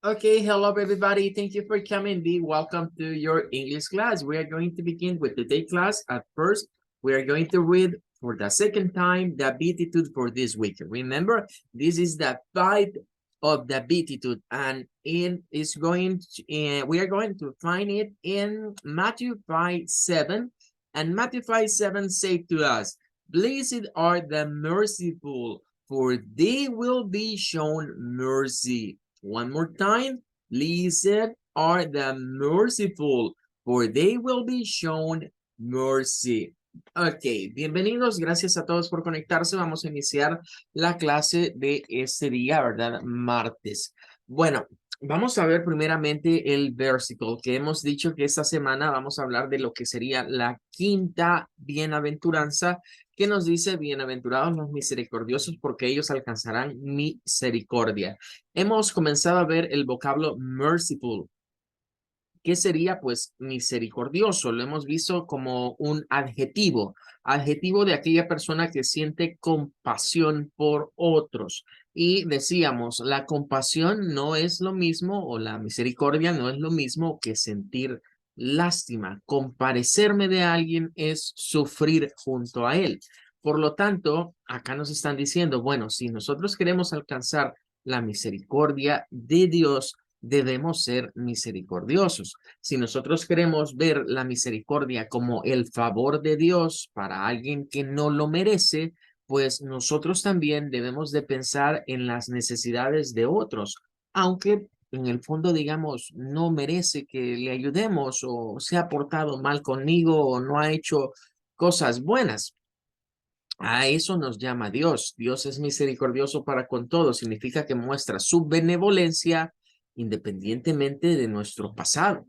Okay, hello everybody. Thank you for coming. Be welcome to your English class. We are going to begin with today's class. At first, we are going to read for the second time the beatitude for this week. Remember, this is the fight of the beatitude, and it is going to, we are going to find it in Matthew 5:7. And Matthew 5:7 say to us, "Blessed are the merciful, for they will be shown mercy." One more time. Blessed are the merciful, for they will be shown mercy. Ok, bienvenidos, gracias a todos por conectarse. Vamos a iniciar la clase de este día, ¿verdad? Martes. Bueno, vamos a ver primeramente el versículo que hemos dicho que esta semana vamos a hablar de lo que sería la quinta bienaventuranza que nos dice, bienaventurados los misericordiosos porque ellos alcanzarán misericordia. Hemos comenzado a ver el vocablo merciful. ¿Qué sería? Pues misericordioso. Lo hemos visto como un adjetivo, adjetivo de aquella persona que siente compasión por otros. Y decíamos, la compasión no es lo mismo, o la misericordia no es lo mismo que sentir lástima. Compadecerme de alguien es sufrir junto a él. Por lo tanto, acá nos están diciendo, bueno, si nosotros queremos alcanzar la misericordia de Dios, debemos ser misericordiosos. Si nosotros queremos ver la misericordia como el favor de Dios para alguien que no lo merece, pues nosotros también debemos de pensar en las necesidades de otros, aunque en el fondo, digamos, no merece que le ayudemos o se ha portado mal conmigo o no ha hecho cosas buenas. A eso nos llama Dios. Dios es misericordioso para con todos. Significa que muestra su benevolencia independientemente de nuestro pasado.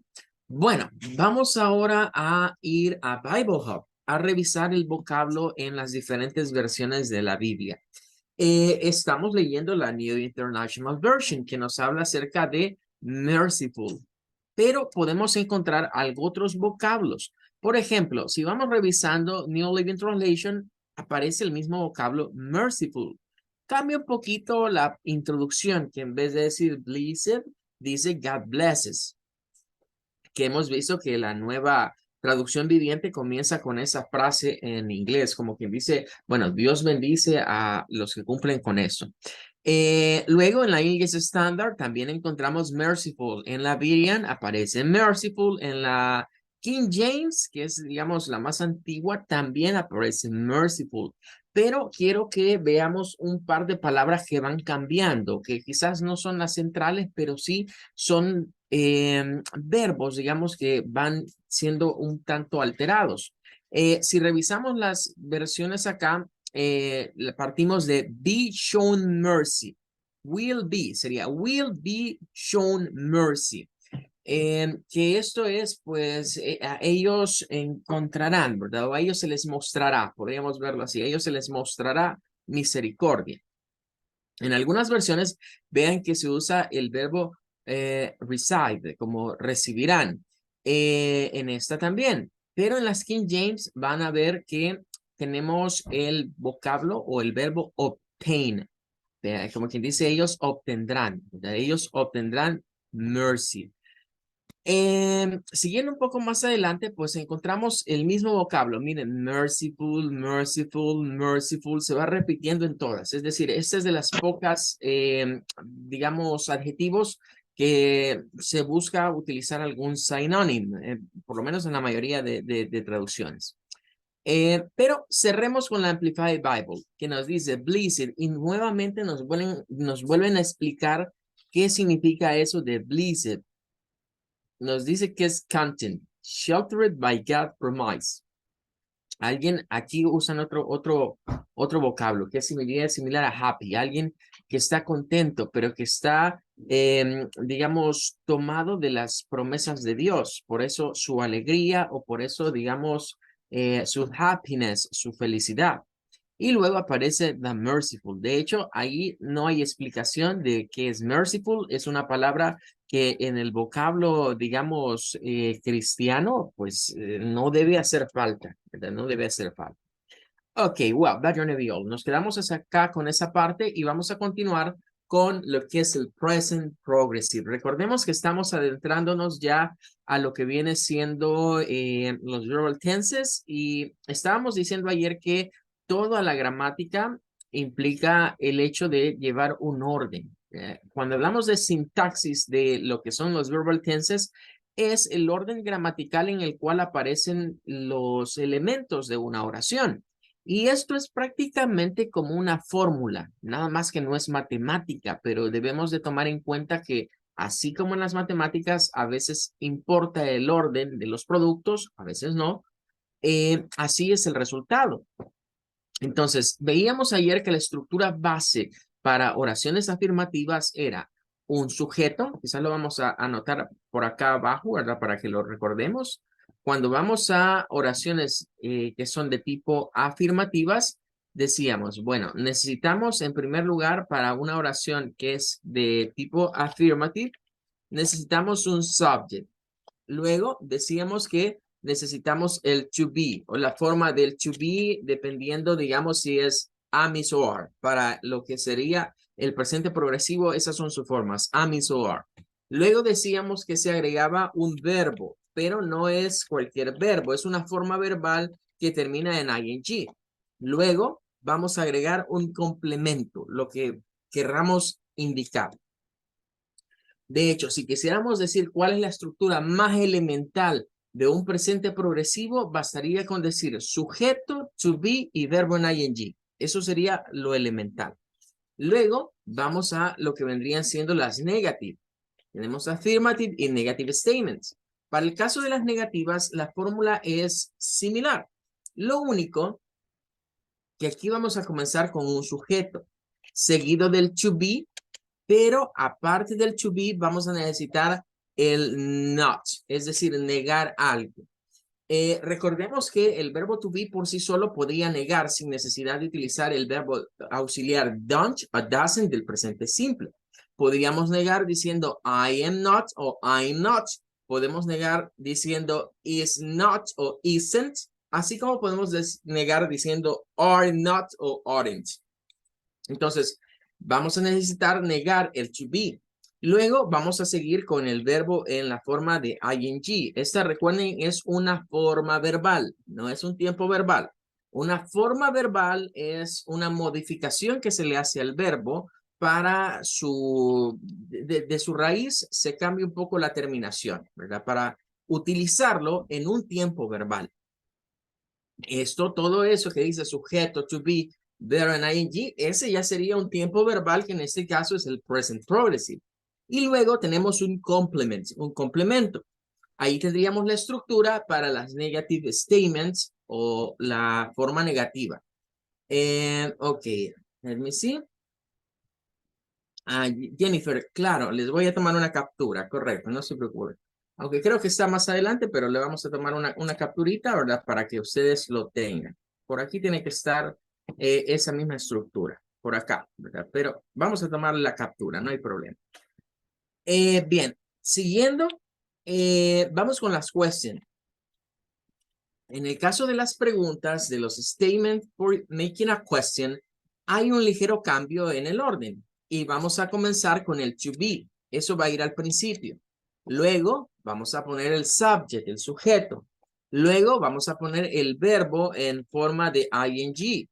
Bueno, vamos ahora a ir a Bible Hub, a revisar el vocablo en las diferentes versiones de la Biblia. Estamos leyendo la New International Version, que nos habla acerca de merciful, pero podemos encontrar algo otros vocablos. Por ejemplo, si vamos revisando New Living Translation, aparece el mismo vocablo merciful. Cambia un poquito la introducción, que en vez de decir blessed, dice God blesses, que hemos visto que la nueva traducción viviente comienza con esa frase en inglés, como quien dice, bueno, Dios bendice a los que cumplen con eso. Luego en la English Standard también encontramos merciful. En la Berean aparece merciful. En la King James, que es, digamos, la más antigua, también aparece merciful. Pero quiero que veamos un par de palabras que van cambiando, que quizás no son las centrales, pero sí son verbos, digamos, que van siendo un tanto alterados. Si revisamos las versiones acá, partimos de be shown mercy. Will be, sería will be shown mercy. Que esto es, pues, a ellos encontrarán, ¿verdad? O a ellos se les mostrará, podríamos verlo así, a ellos se les mostrará misericordia. En algunas versiones, vean que se usa el verbo reside, como recibirán. En esta también. Pero en las King James van a ver que tenemos el vocablo o el verbo obtain. Como quien dice, ellos obtendrán. ¿Verdad? Ellos obtendrán mercy. Siguiendo un poco más adelante, pues encontramos el mismo vocablo. Miren, merciful, merciful, merciful, se va repitiendo en todas. Es decir, esta es de las pocas, digamos, adjetivos que se busca utilizar algún sinónimo, por lo menos en la mayoría de traducciones. Pero cerremos con la Amplified Bible, que nos dice blessed, y nuevamente nos vuelven a explicar qué significa eso de blessed. Nos dice que es content, sheltered by God promise. Alguien aquí usan otro vocablo que es similar a happy. Alguien que está contento, pero que está, digamos, tomado de las promesas de Dios. Por eso su alegría o por eso, digamos, su happiness, su felicidad. Y luego aparece the merciful. De hecho, ahí no hay explicación de qué es merciful. Es una palabra que en el vocablo, digamos, cristiano, pues no debe hacer falta, ¿verdad? No debe hacer falta. Ok, well, that you're all. Nos quedamos hasta acá con esa parte y vamos a continuar con lo que es el present progressive. Recordemos que estamos adentrándonos ya a lo que viene siendo los verbal tenses y estábamos diciendo ayer que toda la gramática implica el hecho de llevar un orden. Cuando hablamos de sintaxis de lo que son los verbal tenses, es el orden gramatical en el cual aparecen los elementos de una oración. Y esto es prácticamente como una fórmula, nada más que no es matemática, pero debemos de tomar en cuenta que así como en las matemáticas a veces importa el orden de los productos, a veces no, así es el resultado. Entonces, veíamos ayer que la estructura base para oraciones afirmativas era un sujeto, quizás lo vamos a anotar por acá abajo, ¿verdad? Para que lo recordemos. Cuando vamos a oraciones que son de tipo afirmativas, decíamos, bueno, necesitamos en primer lugar para una oración que es de tipo affirmative, necesitamos un subject. Luego decíamos que necesitamos el to be o la forma del to be dependiendo, digamos, si es am, is o are. Para lo que sería el presente progresivo, esas son sus formas, am, is o are. Luego decíamos que se agregaba un verbo, pero no es cualquier verbo, es una forma verbal que termina en ing. Luego vamos a agregar un complemento, lo que querramos indicar. De hecho, si quisiéramos decir cuál es la estructura más elemental de un presente progresivo, bastaría con decir sujeto, to be y verbo en ing. Eso sería lo elemental. Luego vamos a lo que vendrían siendo las negative. Tenemos affirmative y negative statements. Para el caso de las negativas, la fórmula es similar. Lo único que aquí vamos a comenzar con un sujeto, seguido del to be, pero aparte del to be vamos a necesitar el not, es decir, negar algo. Recordemos que el verbo to be por sí solo podría negar sin necesidad de utilizar el verbo auxiliar don't o doesn't del presente simple. Podríamos negar diciendo I am not o I'm not. Podemos negar diciendo is not o isn't, así como podemos negar diciendo are not o aren't. Entonces, vamos a necesitar negar el to be. Luego vamos a seguir con el verbo en la forma de ing. Esta, recuerden, es una forma verbal, no es un tiempo verbal. Una forma verbal es una modificación que se le hace al verbo para de su raíz se cambia un poco la terminación, ¿verdad? Para utilizarlo en un tiempo verbal. Todo eso que dice sujeto, to be, there and ing, ese ya sería un tiempo verbal que en este caso es el present progressive. Y luego tenemos un complemento. Ahí tendríamos la estructura para las negative statements o la forma negativa. Ok, let me see. Jennifer, claro, les voy a tomar una captura, correcto, no se preocupen. Aunque creo que está más adelante, pero le vamos a tomar una capturita, ¿verdad? Para que ustedes lo tengan. Por aquí tiene que estar esa misma estructura, por acá, ¿verdad? Pero vamos a tomar la captura, no hay problema. Bien, siguiendo, vamos con las questions. En el caso de las preguntas, de los statements for making a question, hay un ligero cambio en el orden. Y vamos a comenzar con el to be. Eso va a ir al principio. Luego vamos a poner el subject, el sujeto. Luego vamos a poner el verbo en forma de ing.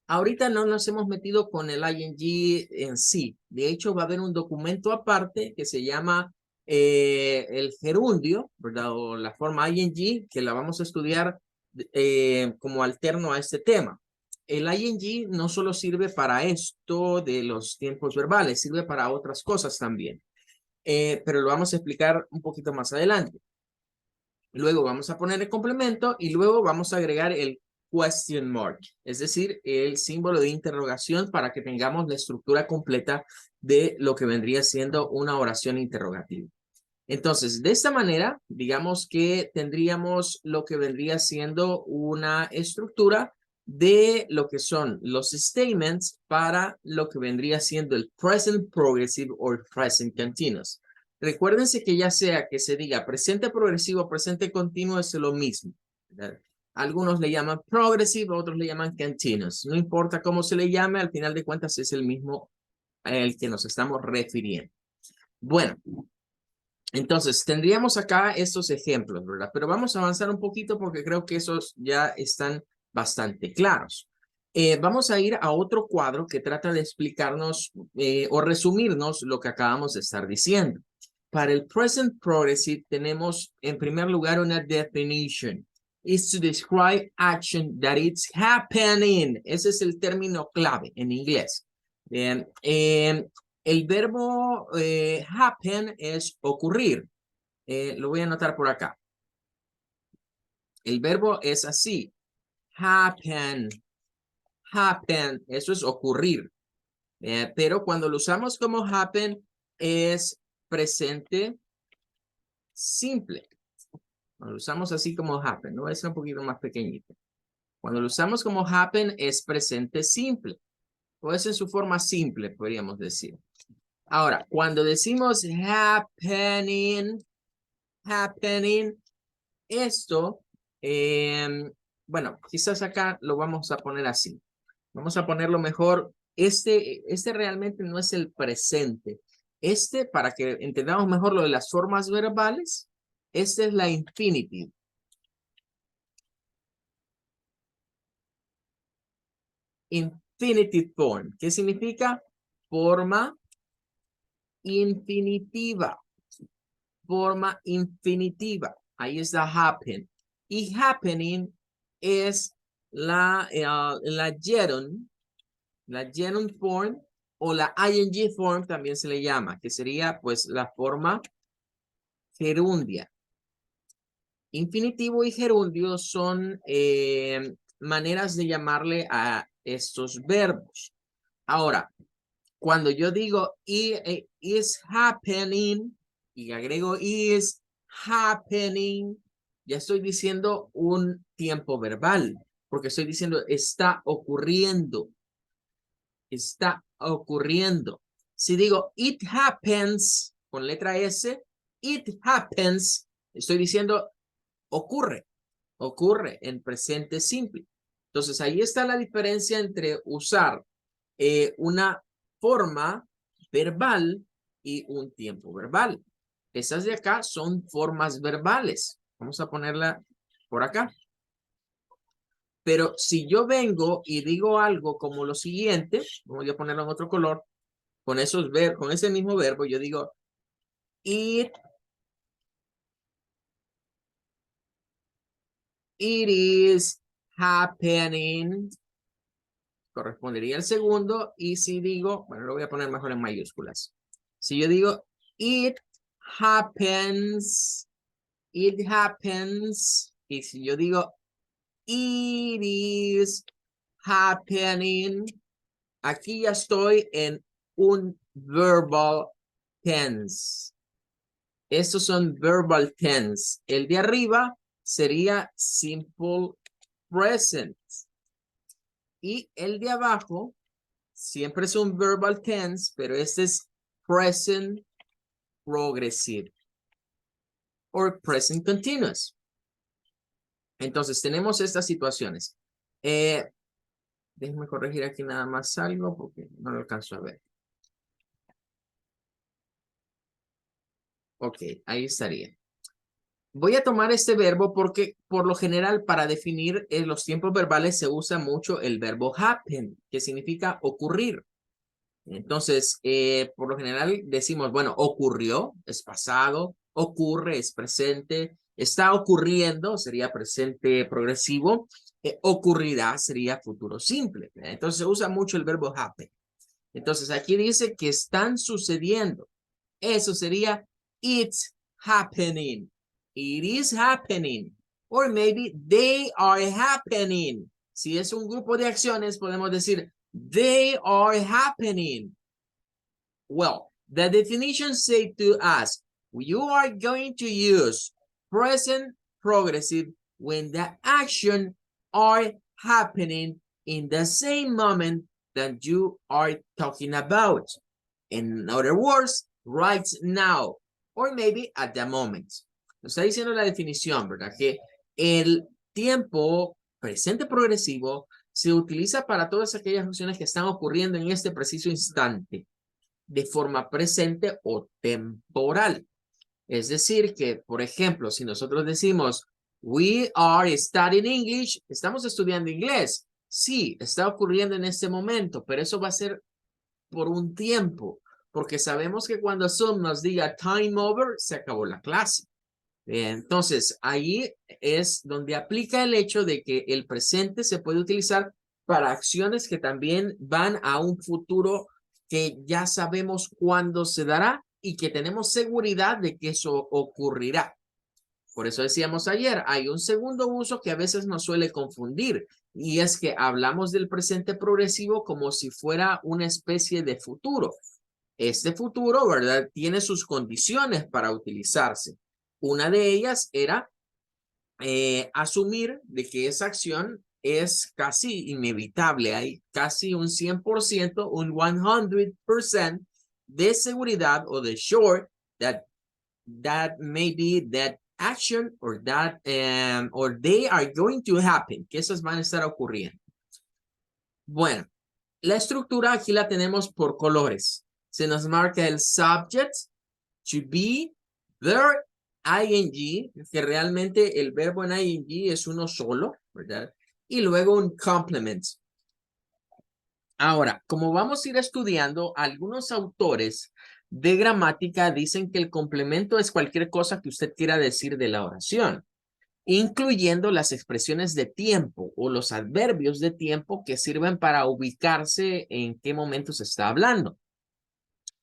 Ahorita no nos hemos metido con el ing en sí. De hecho, va a haber un documento aparte que se llama el gerundio, ¿verdad? O la forma ing, que la vamos a estudiar como alterno a este tema. El ing no solo sirve para esto de los tiempos verbales, sirve para otras cosas también. Pero lo vamos a explicar un poquito más adelante. Luego vamos a poner el complemento y luego vamos a agregar el question mark, es decir, el símbolo de interrogación para que tengamos la estructura completa de lo que vendría siendo una oración interrogativa. Entonces, de esta manera, digamos que tendríamos lo que vendría siendo una estructura de lo que son los statements para lo que vendría siendo el present progressive o present continuous. Recuérdense que ya sea que se diga presente progresivo o presente continuo es lo mismo, ¿verdad? Algunos le llaman progressive, otros le llaman continuous. No importa cómo se le llame, al final de cuentas es el mismo al que nos estamos refiriendo. Bueno, entonces tendríamos acá estos ejemplos, ¿verdad? Pero vamos a avanzar un poquito porque creo que esos ya están bastante claros. Vamos a ir a otro cuadro que trata de explicarnos o resumirnos lo que acabamos de estar diciendo. Para el present progressive tenemos en primer lugar una definition. Is to describe action that it's happening. Ese es el término clave en inglés. Bien, el verbo happen es ocurrir. Lo voy a anotar por acá. El verbo es así. Happen. Happen. Eso es ocurrir. Pero cuando lo usamos como happen es presente simple. Cuando lo usamos así como happen, no es un poquito más pequeñito. Cuando lo usamos como happen es presente simple. O es en su forma simple, podríamos decir. Ahora, cuando decimos happening, esto, bueno, quizás acá lo vamos a poner así. Vamos a ponerlo mejor. Este realmente no es el presente. Para que entendamos mejor lo de las formas verbales, esta es la infinitive. Infinitive form. ¿Qué significa? Forma infinitiva. Forma infinitiva. Ahí está happen. Y happening es la gerund form o la ing form también se le llama, que sería pues la forma gerundia. Infinitivo y gerundio son maneras de llamarle a estos verbos. Ahora, cuando yo digo is happening y agrego is happening, ya estoy diciendo un tiempo verbal, porque estoy diciendo está ocurriendo. Está ocurriendo. Si digo it happens con letra S, it happens, estoy diciendo ocurre en presente simple. Entonces ahí está la diferencia entre usar una forma verbal y un tiempo verbal. Esas de acá son formas verbales. Vamos a ponerla por acá. Pero si yo vengo y digo algo como lo siguiente, voy a ponerlo en otro color, con ese mismo verbo, yo digo it is happening. Correspondería al segundo. Y si digo, bueno, lo voy a poner mejor en mayúsculas. Si yo digo it happens, y si yo digo it is happening, aquí ya estoy en un verbal tense. Estos son verbal tense. El de arriba sería simple present. Y el de abajo siempre es un verbal tense, pero este es present progressive or present continuous. Entonces tenemos estas situaciones. Déjenme corregir aquí nada más algo porque no lo alcanzo a ver. Ok, ahí estaría. Voy a tomar este verbo porque por lo general para definir los tiempos verbales se usa mucho el verbo happen, que significa ocurrir. Entonces, por lo general decimos, bueno, ocurrió, es pasado, ocurre, es presente, está ocurriendo, sería presente progresivo, ocurrirá, sería futuro simple. Entonces se usa mucho el verbo happen. Entonces aquí dice que están sucediendo. Eso sería it's happening. It is happening. Or maybe they are happening. Si es un grupo de acciones, podemos decir they are happening. Well, the definition say to us, you are going to use present progressive when the action are happening in the same moment that you are talking about. In other words, right now, or maybe at the moment. Nos está diciendo la definición, ¿verdad? Que el tiempo presente progresivo se utiliza para todas aquellas acciones que están ocurriendo en este preciso instante. de forma presente o temporal. Es decir, que, por ejemplo, si nosotros decimos, we are studying English, estamos estudiando inglés. Sí, está ocurriendo en este momento, pero eso va a ser por un tiempo, porque sabemos que cuando Zoom nos diga time over, se acabó la clase. Entonces, ahí es donde aplica el hecho de que el presente se puede utilizar para acciones que también van a un futuro que ya sabemos cuándo se dará y que tenemos seguridad de que eso ocurrirá. Por eso decíamos ayer, hay un segundo uso que a veces nos suele confundir y es que hablamos del presente progresivo como si fuera una especie de futuro. Este futuro, ¿verdad? Tiene sus condiciones para utilizarse. Una de ellas era asumir de que esa acción es casi inevitable. Hay casi un 100%, un 100% de seguridad o de sure that maybe that action or that or they are going to happen, que esas van a estar ocurriendo. Bueno, la estructura aquí la tenemos por colores. Se nos marca el subject, to be, their, ing, que realmente el verbo en ing es uno solo, ¿verdad? Y luego un complement. Ahora, como vamos a ir estudiando, algunos autores de gramática dicen que el complemento es cualquier cosa que usted quiera decir de la oración, incluyendo las expresiones de tiempo o los adverbios de tiempo que sirven para ubicarse en qué momento se está hablando.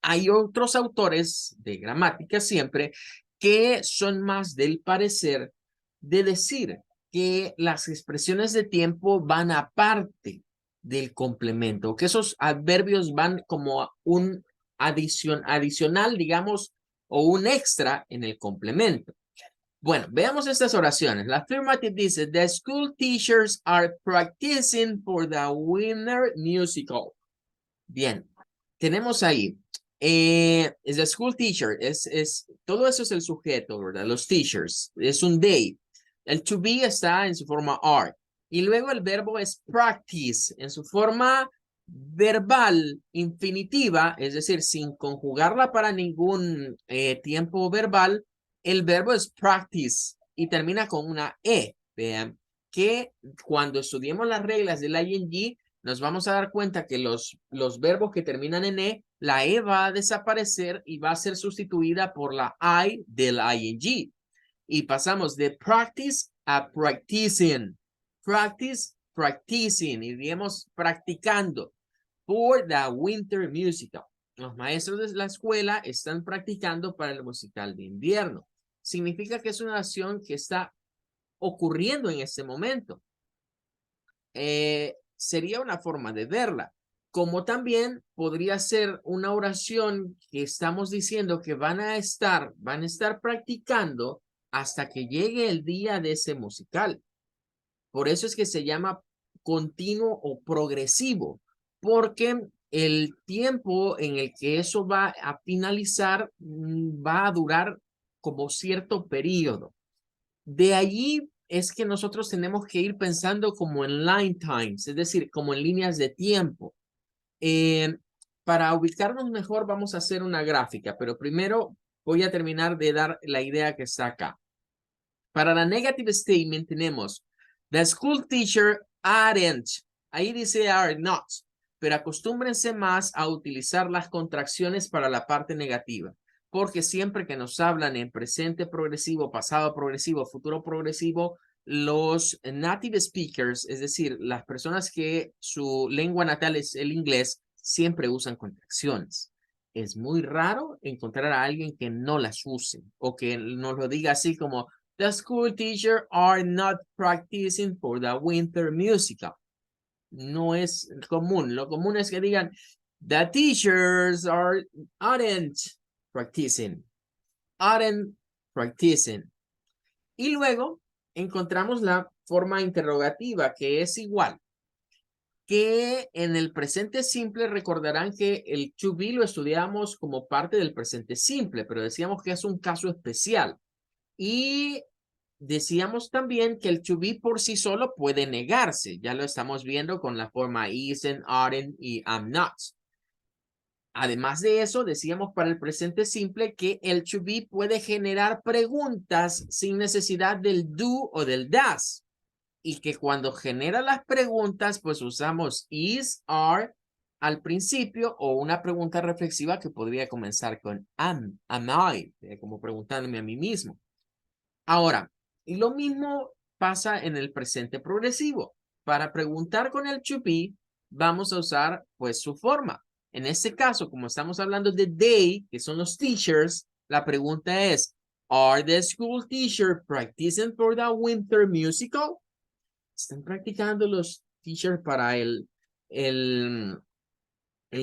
Hay otros autores de gramática siempre que son más del parecer de decir que las expresiones de tiempo van aparte del complemento, que esos adverbios van como un adicional, digamos, o un extra en el complemento. Bueno, veamos estas oraciones. La afirmative dice, the school teachers are practicing for the winter musical. Bien, tenemos ahí, es the school teacher, todo eso es el sujeto, ¿verdad? Los teachers, es un they. El to be está en su forma are. Y luego el verbo es practice, en su forma verbal infinitiva, es decir, sin conjugarla para ningún tiempo verbal, el verbo es practice y termina con una E. Vean que cuando estudiemos las reglas del ing, nos vamos a dar cuenta que los verbos que terminan en E, la E va a desaparecer y va a ser sustituida por la I del ing. Y pasamos de practice a practicing. Practice, practicing. Y digamos practicando. For the winter musical. Los maestros de la escuela están practicando para el musical de invierno. Significa que es una acción que está ocurriendo en este momento. Sería una forma de verla, como también podría ser una oración que estamos diciendo que van a estar practicando hasta que llegue el día de ese musical. Por eso es que se llama continuo o progresivo, porque el tiempo en el que eso va a finalizar va a durar como cierto periodo. De allí es que nosotros tenemos que ir pensando como en line times, es decir, como en líneas de tiempo. Para ubicarnos mejor vamos a hacer una gráfica, pero primero voy a terminar de dar la idea que está acá. Para la negative statement tenemos the school teacher aren't. Ahí dice are not, pero acostúmbrense más a utilizar las contracciones para la parte negativa, porque siempre que nos hablan en presente progresivo, pasado progresivo, futuro progresivo, los native speakers, es decir, las personas que su lengua natal es el inglés, siempre usan contracciones. Es muy raro encontrar a alguien que no las use o que nos lo diga así como the school teachers are not practicing for the winter musical. No es común. Lo común es que digan the teachers aren't practicing. Aren't practicing. Y luego encontramos la forma interrogativa que es igual. Que en el presente simple recordarán que el to be lo estudiamos como parte del presente simple, pero decíamos que es un caso especial. Y decíamos también que el to be por sí solo puede negarse. Ya lo estamos viendo con la forma isn't, aren't y am not. Además de eso, decíamos para el presente simple que el to be puede generar preguntas sin necesidad del do o del does. Y que cuando genera las preguntas, pues usamos is, are al principio o una pregunta reflexiva que podría comenzar con am I, como preguntándome a mí mismo. Ahora, y lo mismo pasa en el presente progresivo. Para preguntar con el to be, vamos a usar pues su forma. En este caso, como estamos hablando de they, que son los teachers, la pregunta es, ¿Are the school teachers practicing for the winter musical? ¿Están practicando los teachers para el, el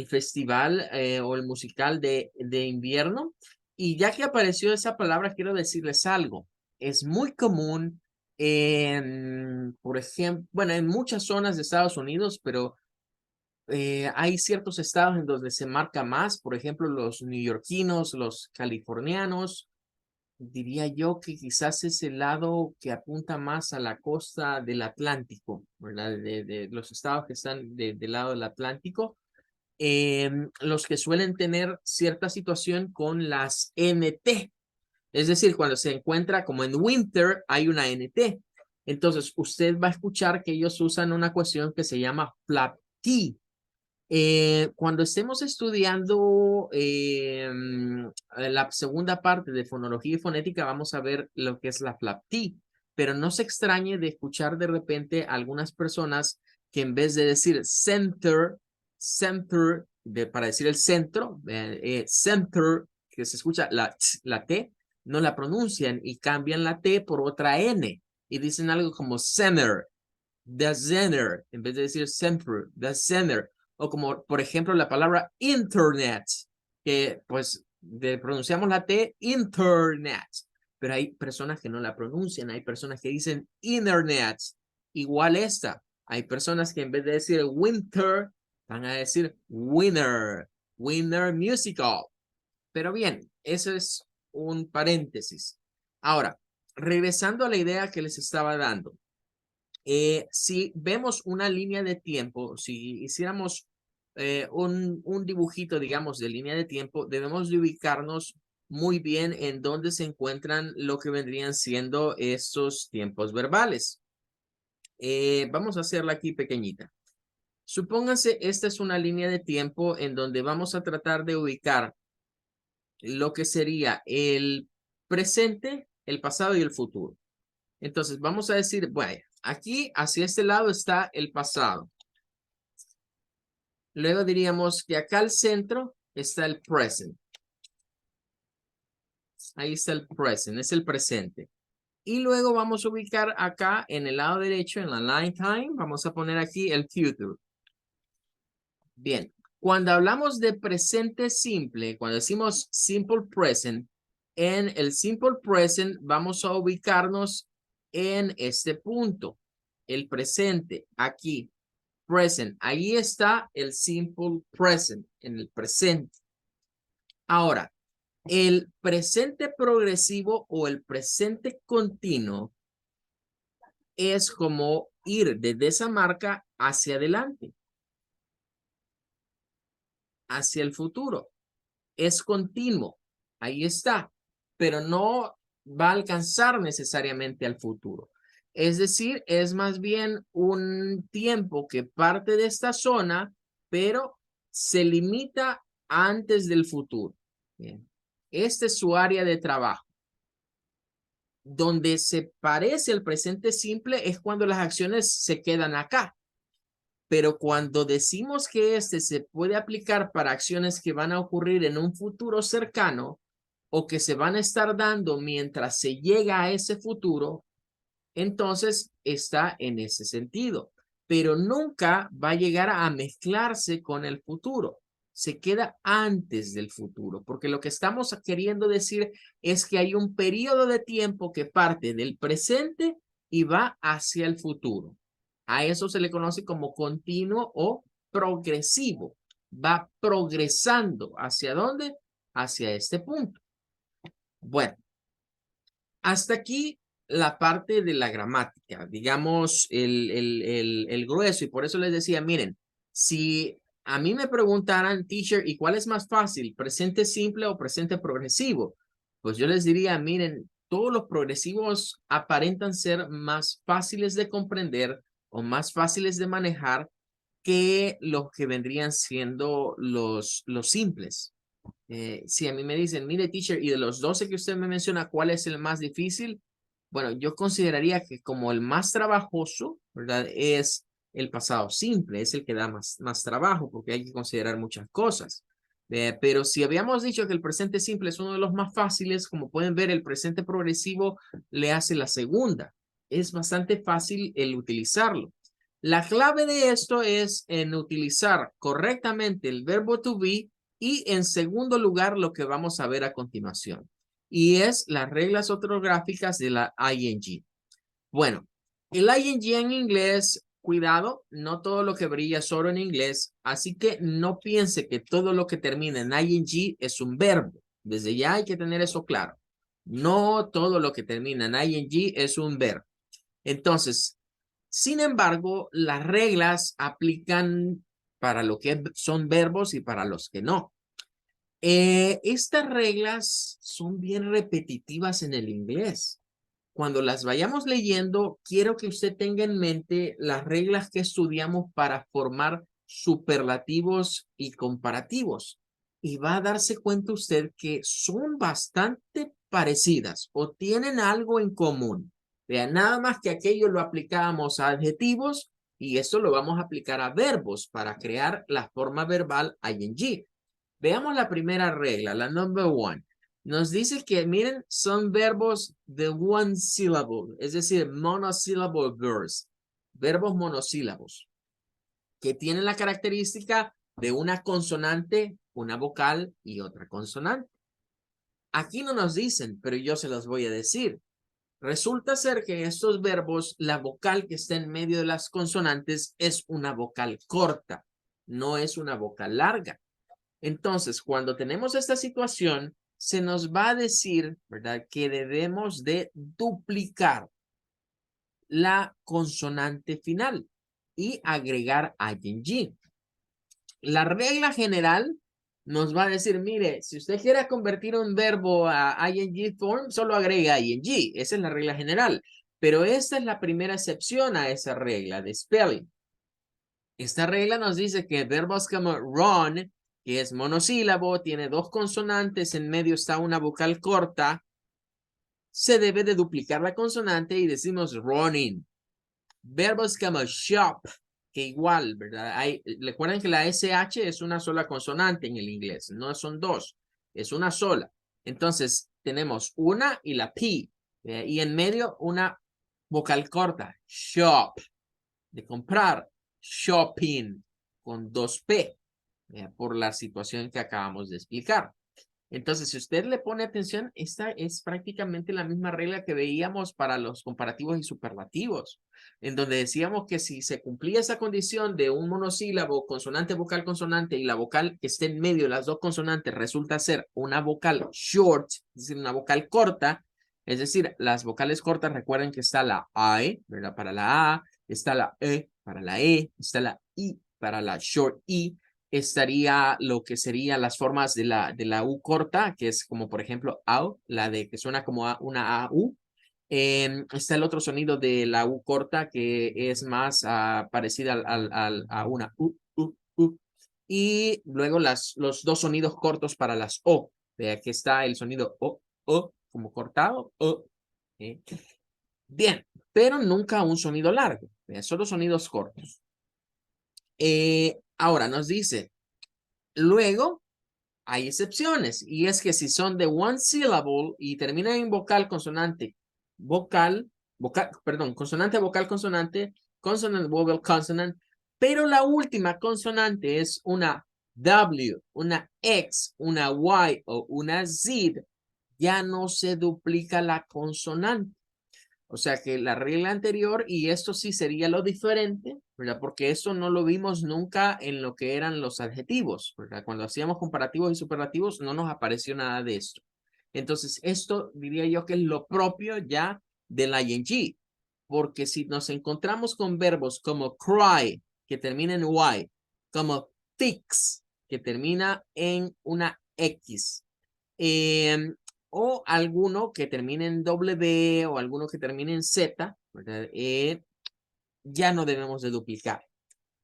festival o el musical de invierno? Y ya que apareció esa palabra, quiero decirles algo. Es muy común en, por ejemplo, bueno, en muchas zonas de Estados Unidos, pero hay ciertos estados en donde se marca más, por ejemplo, los neoyorquinos, los californianos, diría yo que quizás es el lado que apunta más a la costa del Atlántico, ¿verdad? De los estados que están del lado del Atlántico, los que suelen tener cierta situación con las NT. Es decir, cuando se encuentra como en winter, hay una NT. Entonces, usted va a escuchar que ellos usan una cuestión que se llama flap T. Cuando estemos estudiando la segunda parte de fonología y fonética, vamos a ver lo que es la flap T, pero no se extrañe de escuchar de repente a algunas personas que en vez de decir center, para decir el centro, center, que se escucha la T, no la pronuncian y cambian la T por otra N y dicen algo como center, the center, en vez de decir center, the center. O como, por ejemplo, la palabra internet, que pues pronunciamos la T, internet, pero hay personas que no la pronuncian, hay personas que dicen internet, igual esta. Hay personas que en vez de decir winter, van a decir winner, winner musical. Pero bien, eso es un paréntesis. Ahora, regresando a la idea que les estaba dando. Si vemos una línea de tiempo, si hiciéramos un dibujito, digamos, de línea de tiempo, debemos de ubicarnos muy bien en dónde se encuentran lo que vendrían siendo estos tiempos verbales. Vamos a hacerla aquí pequeñita. Supónganse, esta es una línea de tiempo en donde vamos a tratar de ubicar lo que sería el presente, el pasado y el futuro. Entonces, vamos a decir, bueno, aquí hacia este lado está el pasado. Luego diríamos que acá al centro está el present. Ahí está el present, es el presente. Y luego vamos a ubicar acá en el lado derecho, en la line time, vamos a poner aquí el future. Bien, cuando hablamos de presente simple, cuando decimos simple present, en el simple present vamos a ubicarnos en este punto, el presente, aquí, present. Ahí está el simple present, en el presente. Ahora, el presente progresivo o el presente continuo es como ir desde esa marca hacia adelante, hacia el futuro. Es continuo, ahí está, pero no va a alcanzar necesariamente al futuro. Es decir, es más bien un tiempo que parte de esta zona, pero se limita antes del futuro. Bien. Este es su área de trabajo. Donde se parece el presente simple es cuando las acciones se quedan acá. Pero cuando decimos que este se puede aplicar para acciones que van a ocurrir en un futuro cercano o que se van a estar dando mientras se llega a ese futuro, entonces está en ese sentido. Pero nunca va a llegar a mezclarse con el futuro. Se queda antes del futuro, porque lo que estamos queriendo decir es que hay un periodo de tiempo que parte del presente y va hacia el futuro. A eso se le conoce como continuo o progresivo. Va progresando. ¿Hacia dónde? Hacia este punto. Bueno, hasta aquí la parte de la gramática, digamos el grueso. Y por eso les decía, miren, si a mí me preguntaran, teacher, ¿y cuál es más fácil, presente simple o presente progresivo? Pues yo les diría, miren, todos los progresivos aparentan ser más fáciles de comprender o más fáciles de manejar que los que vendrían siendo los simples. Si a mí me dicen, mire, teacher, y de los 12 que usted me menciona, ¿cuál es el más difícil? Bueno, yo consideraría que como el más trabajoso, ¿verdad? Es el pasado simple, es el que da más trabajo porque hay que considerar muchas cosas. Pero si habíamos dicho que el presente simple es uno de los más fáciles, como pueden ver, el presente progresivo le hace la segunda. Es bastante fácil el utilizarlo. La clave de esto es en utilizar correctamente el verbo to be y en segundo lugar lo que vamos a ver a continuación. Y es las reglas ortográficas de la ing. Bueno, el ing en inglés, cuidado, no todo lo que brilla es oro en inglés, así que no piense que todo lo que termina en ing es un verbo. Desde ya hay que tener eso claro. No todo lo que termina en ing es un verbo. Entonces, sin embargo, las reglas aplican para lo que son verbos y para los que no. Estas reglas son bien repetitivas en el inglés. Cuando las vayamos leyendo, quiero que usted tenga en mente las reglas que estudiamos para formar superlativos y comparativos. Y va a darse cuenta usted que son bastante parecidas o tienen algo en común. Vean, nada más que aquello lo aplicábamos a adjetivos y esto lo vamos a aplicar a verbos para crear la forma verbal ing. Veamos la primera regla, la number one. Nos dice que, miren, son verbos de one syllable, es decir, monosyllable verbs, verbos monosílabos, que tienen la característica de una consonante, una vocal y otra consonante. Aquí no nos dicen, pero yo se los voy a decir. Resulta ser que estos verbos, la vocal que está en medio de las consonantes es una vocal corta, no es una vocal larga. Entonces, cuando tenemos esta situación, se nos va a decir, ¿verdad?, que debemos de duplicar la consonante final y agregar ing. La regla general nos va a decir, mire, si usted quiere convertir un verbo a ing form, solo agrega ing. Esa es la regla general. Pero esta es la primera excepción a esa regla de spelling. Esta regla nos dice que verbos como run, que es monosílabo, tiene dos consonantes, en medio está una vocal corta, se debe de duplicar la consonante y decimos running. Verbos como shop, que igual, ¿verdad? Recuerden que la SH es una sola consonante en el inglés, no son dos, es una sola. Entonces, tenemos una y la P, y en medio una vocal corta, shop, de comprar, shopping, con 2P, por la situación que acabamos de explicar. Entonces, si usted le pone atención, esta es prácticamente la misma regla que veíamos para los comparativos y superlativos, en donde decíamos que si se cumplía esa condición de un monosílabo, consonante, vocal, consonante, y la vocal que esté en medio de las dos consonantes resulta ser una vocal short, es decir, una vocal corta, es decir, las vocales cortas, recuerden que está la AE, ¿verdad? Para la A, está la E para la E, está la I para la short I, estaría lo que serían las formas de la U corta, que es como por ejemplo AU, la de que suena como una AU. Está el otro sonido de la U corta que es más parecida a una U. Y luego los dos sonidos cortos para las O. Aquí está el sonido O, como cortado, O. Bien, pero nunca un sonido largo, solo sonidos cortos. Ahora nos dice, luego hay excepciones, y es que si son de one syllable y terminan en vocal, consonante, consonante, vocal, consonante, consonant, vowel, consonant, pero la última consonante es una W, una X, una Y o una Z, ya no se duplica la consonante. O sea que la regla anterior, y esto sí sería lo diferente, ¿verdad? Porque esto no lo vimos nunca en lo que eran los adjetivos, ¿verdad? Cuando hacíamos comparativos y superlativos no nos apareció nada de esto. Entonces, esto diría yo que es lo propio ya del ing, porque si nos encontramos con verbos como cry, que termina en y, como fix, que termina en una X. O alguno que termine en W o alguno que termine en Z, ¿verdad? Ya no debemos de duplicar,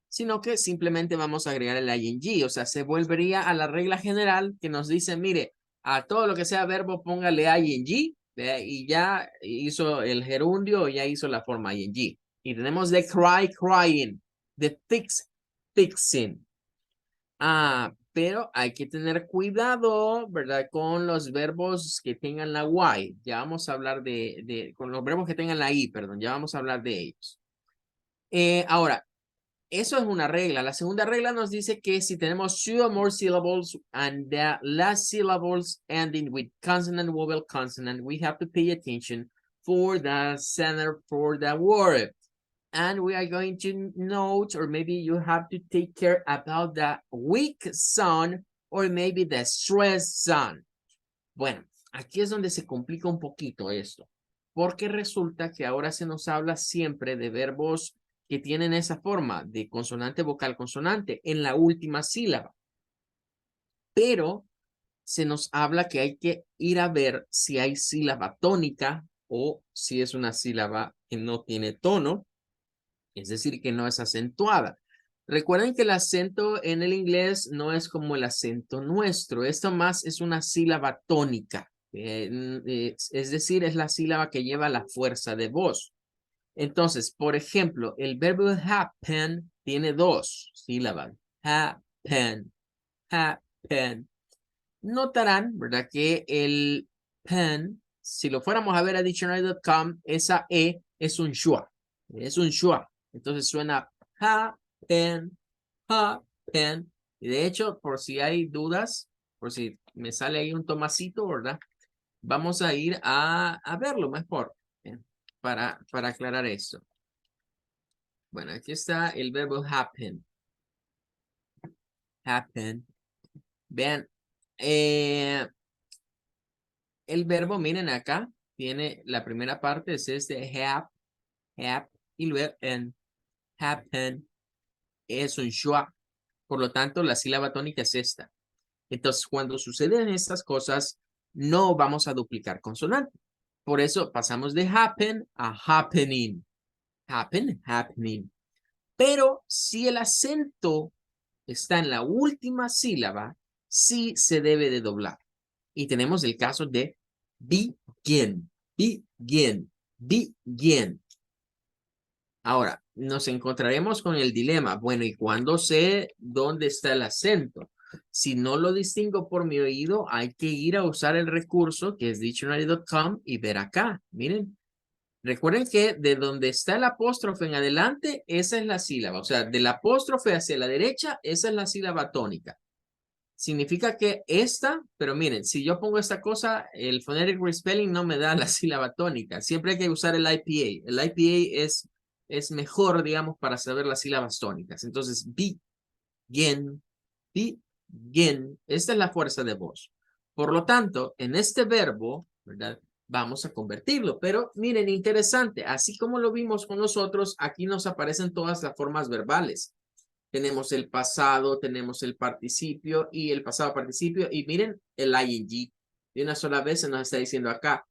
sino que simplemente vamos a agregar el ing, o sea, se volvería a la regla general que nos dice, mire, a todo lo que sea verbo póngale ing, y ya hizo el gerundio, ya hizo la forma ing. Y tenemos de cry, crying, de fix, fixing. Pero hay que tener cuidado, ¿verdad? Con los verbos que tengan la Y. Ya vamos a hablar con los verbos que tengan la I, perdón, ya vamos a hablar de ellos. Ahora, eso es una regla. La segunda regla nos dice que si tenemos two or more syllables and the last syllables ending with consonant, vowel, consonant, we have to pay attention for the center for the word. And we are going to note, or maybe you have to take care about the weak sound or maybe the stress sound. Bueno, aquí es donde se complica un poquito esto, porque resulta que ahora se nos habla siempre de verbos que tienen esa forma de consonante, vocal, consonante en la última sílaba. Pero se nos habla que hay que ir a ver si hay sílaba tónica o si es una sílaba que no tiene tono, es decir, que no es acentuada. Recuerden que el acento en el inglés no es como el acento nuestro. Esto más es una sílaba tónica. Es decir, es la sílaba que lleva la fuerza de voz. Entonces, por ejemplo, el verbo happen tiene dos sílabas. Happen, happen. Notarán, ¿verdad? Que el pen, si lo fuéramos a ver a dictionary.com, esa E es un schwa. Es un schwa. Entonces suena happen, happen. Y de hecho, por si hay dudas, por si me sale ahí un tomacito, ¿verdad? Vamos a ir a verlo mejor, para aclarar esto. Bueno, aquí está el verbo happen. Happen. Vean, el verbo, miren acá, tiene la primera parte, es este have, y luego en happen, es un schwa. Por lo tanto, la sílaba tónica es esta. Entonces, cuando suceden estas cosas, no vamos a duplicar consonante. Por eso pasamos de happen a happening. Happen, happening. Pero si el acento está en la última sílaba, sí se debe de doblar. Y tenemos el caso de begin, begin, begin. Ahora, nos encontraremos con el dilema. Bueno, ¿y cuándo sé dónde está el acento? Si no lo distingo por mi oído, hay que ir a usar el recurso que es dictionary.com y ver acá. Miren, recuerden que de donde está el apóstrofe en adelante, esa es la sílaba. O sea, del apóstrofe hacia la derecha, esa es la sílaba tónica. Significa que esta, pero miren, si yo pongo esta cosa, el phonetic respelling no me da la sílaba tónica. Siempre hay que usar el IPA. El IPA es mejor, digamos, para saber las sílabas tónicas. Entonces, begin, begin. Esta es la fuerza de voz. Por lo tanto, en este verbo, ¿verdad? Vamos a convertirlo. Pero miren, interesante. Así como lo vimos con nosotros, aquí nos aparecen todas las formas verbales. Tenemos el pasado, tenemos el participio y el pasado participio. Y miren el ing. De una sola vez se nos está diciendo acá,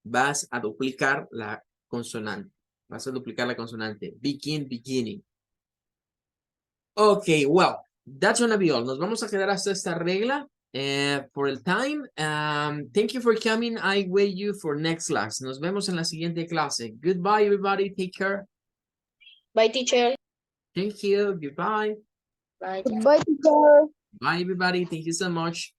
vas a duplicar la consonante. Vas a duplicar la consonante. Begin, beginning. Ok, well, that's gonna be all. Nos vamos a quedar hasta esta regla. For el time, thank you for coming. I wait you for next class. Nos vemos en la siguiente clase. Goodbye, everybody. Take care. Bye, teacher. Thank you. Goodbye. Bye. Goodbye, teacher. Bye, everybody. Thank you so much.